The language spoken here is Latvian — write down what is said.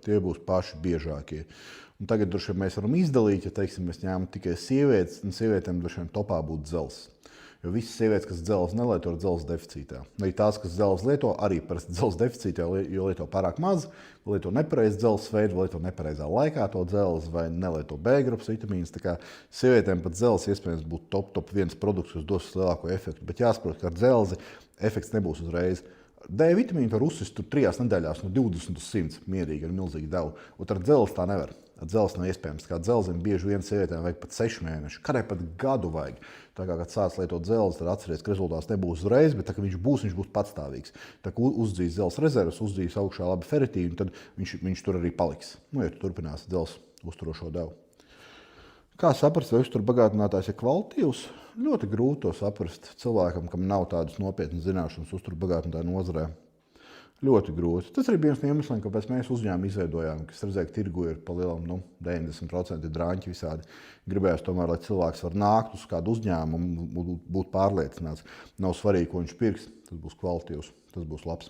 tie būs paši biežākie. Un tagad droši vien mēs varam izdalīt, ja teiksim, mēs ņēmām tikai sievietes, un sievietēm droši vien topā būtu dzelzs. Jo visas sievietes, kas dzelzs nelieto, ir dzelzs deficītā. Arī tās, kas dzelzs lieto, arī parasti dzelzs deficītā, jo lieto pārāk maz, lieto nepareizi dzelzs veidu, lieto nepareizā laikā to dzelzs vai nelieto B grupas vitamīnus. Tā kā sievietēm pat dzelzs iespējams būtu top 1 produkts, kas dos lielāko efektu. Bet jāsaprot, ka ar dzelzi efekts nebūs uzreiz. D vitamīnu var uzsist 3 nedēļās no 20 uz 100 mierīgi ar milzīgu devu. Un ar dzelzi tā nevar. Ar dzelzi nav iespējams. Kā dzelzim bieži vien sievietēm vajag pat 6 mēneši, kādai pat gadu vajag. Tā kā, kad sāc lietot dzelzi, tad atceries, ka rezultāts nebūs uzreiz, bet tā, ka viņš būs patstāvīgs. Tā kā uzdzīs dzelzs rezervas, uzdzīs augšā labi feritīnu, tad viņš tur arī paliks. Nu, ja tu turpināsi dzelzs uzturošo devu. Kā saprast, vai uzturbagātinātājs ir kvalitīvs? Ļoti grūti to saprast cilvēkam, kam nav tādas nopietnas zināšanas uzturbagātinātāju nozarē. Ļoti grūti. Tas arī bija viens no iemesliem, kāpēc mēs uzņēmumu izveidojām, kas redzēja, ka tirgu ir pa lielam 90% drāņķi visādi. Gribējās tomēr, lai cilvēks var nākt uz kādu uzņēmumu un būt pārliecināts. Nav svarīgi, ko viņš pirks, tas būs kvalitīvs, tas būs labs.